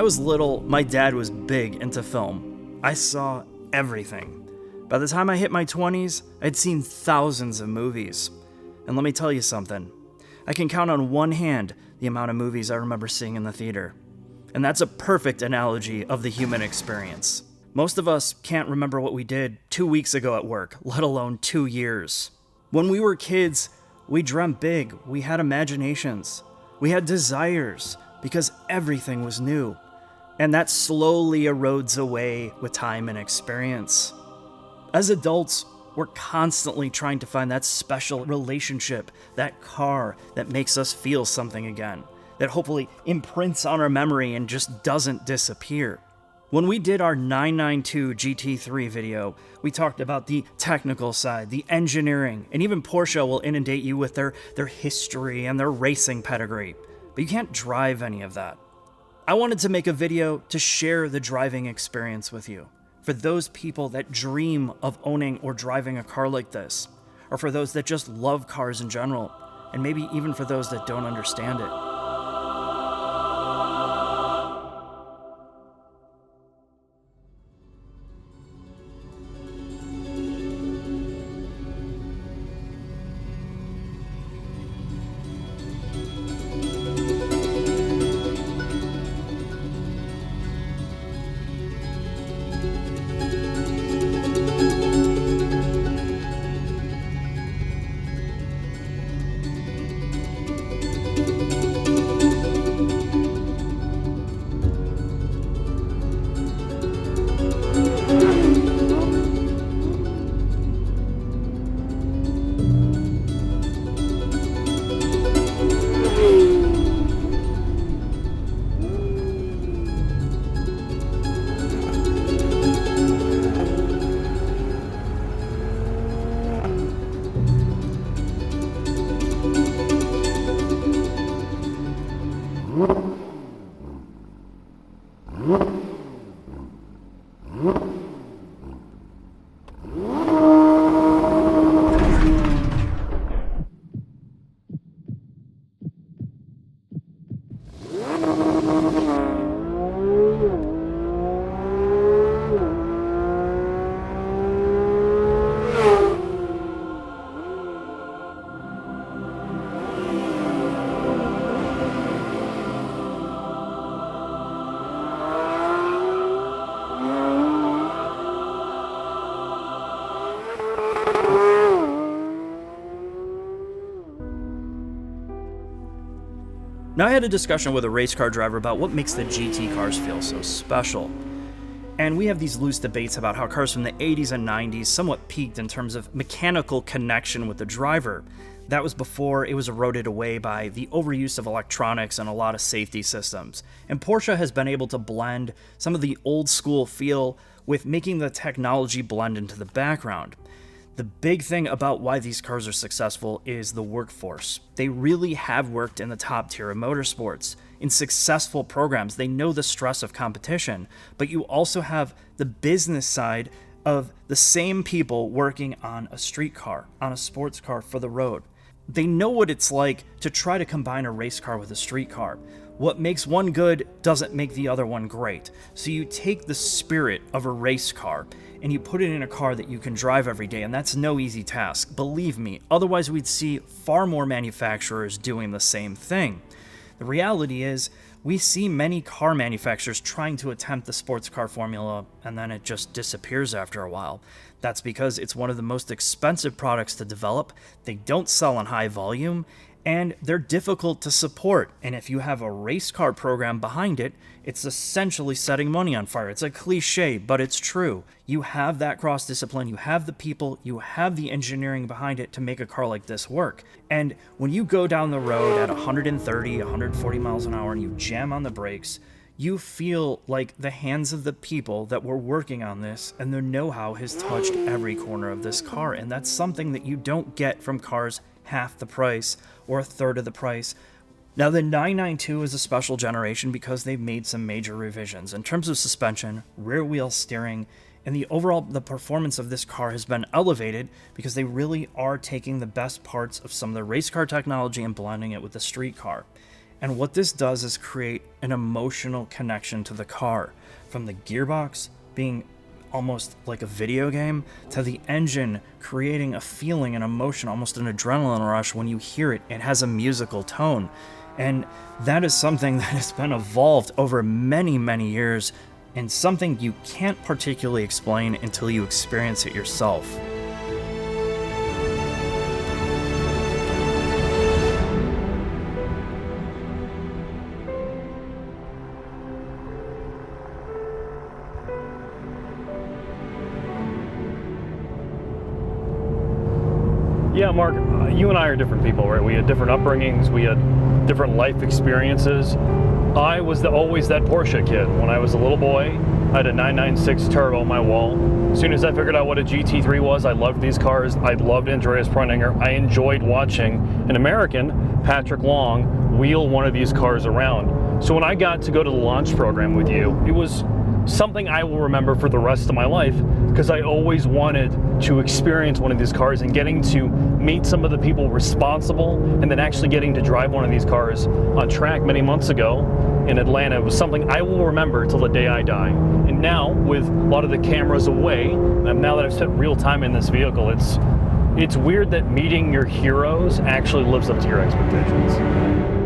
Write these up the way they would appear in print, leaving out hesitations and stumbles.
I was little, my dad was big into film. I saw everything. By the time I hit my 20s, I'd seen thousands of movies. And let me tell you something. I can count on one hand the amount of movies I remember seeing in the theater. And that's a perfect analogy of the human experience. Most of us can't remember what we did 2 weeks ago at work, let alone 2 years. When we were kids, we dreamt big, we had imaginations, we had desires, because everything was new. And that slowly erodes away with time and experience. As adults, we're constantly trying to find that special relationship, that car that makes us feel something again, that hopefully imprints on our memory and just doesn't disappear. When we did our 992 GT3 video, we talked about the technical side, the engineering, and even Porsche will inundate you with their history and their racing pedigree. But you can't drive any of that. I wanted to make a video to share the driving experience with you. For those people that dream of owning or driving a car like this, or for those that just love cars in general, and maybe even for those that don't understand it. Now, I had a discussion with a race car driver about what makes the GT cars feel so special. And we have these loose debates about how cars from the 80s and 90s somewhat peaked in terms of mechanical connection with the driver. That was before it was eroded away by the overuse of electronics and a lot of safety systems. And Porsche has been able to blend some of the old school feel with making the technology blend into the background. The big thing about why these cars are successful is the workforce. They really have worked in the top tier of motorsports. In successful programs, they know the stress of competition, but you also have the business side of the same people working on a street car, on a sports car for the road. They know what it's like to try to combine a race car with a street car. What makes one good doesn't make the other one great. So you take the spirit of a race car and you put it in a car that you can drive every day, and that's no easy task, believe me. Otherwise, we'd see far more manufacturers doing the same thing. The reality is, we see many car manufacturers trying to attempt the sports car formula, and then it just disappears after a while. That's because it's one of the most expensive products to develop, they don't sell in high volume, and they're difficult to support. And if you have a race car program behind it, it's essentially setting money on fire. It's a cliche, but it's true. You have that cross-discipline, you have the people, you have the engineering behind it to make a car like this work. And when you go down the road at 130, 140 miles an hour and you jam on the brakes, you feel like the hands of the people that were working on this and their know-how has touched every corner of this car. And that's something that you don't get from cars half the price or a third of the price. Now, the 992 is a special generation because they've made some major revisions. In terms of suspension, rear wheel steering, and the performance of this car has been elevated because they really are taking the best parts of some of the race car technology and blending it with the street car. And what this does is create an emotional connection to the car, from the gearbox being almost like a video game to the engine creating a feeling, an emotion, almost an adrenaline rush when you hear it. It has a musical tone. And that is something that has been evolved over many, many years, and something you can't particularly explain until you experience it yourself. Yeah, Mark, you and I are different people, right? We had different upbringings, we had different life experiences. I was always that Porsche kid. When I was a little boy, I had a 996 turbo on my wall. As soon as I figured out what a GT3 was, I loved these cars. I loved Andreas Preuninger. I enjoyed watching an American, Patrick Long, wheel one of these cars around. So when I got to go to the launch program with you, it was something I will remember for the rest of my life, because I always wanted to experience one of these cars, and getting to meet some of the people responsible and then actually getting to drive one of these cars on track many months ago in Atlanta was something I will remember till the day I die. And now, with a lot of the cameras away, and now that I've spent real time in this vehicle, it's weird that meeting your heroes actually lives up to your expectations.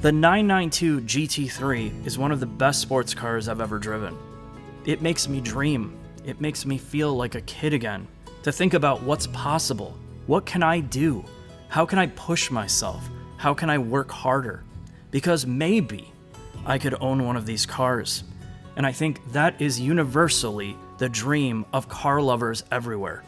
The 992 GT3 is one of the best sports cars I've ever driven. It makes me dream. It makes me feel like a kid again, to think about what's possible. What can I do? How can I push myself? How can I work harder? Because maybe I could own one of these cars. And I think that is universally the dream of car lovers everywhere.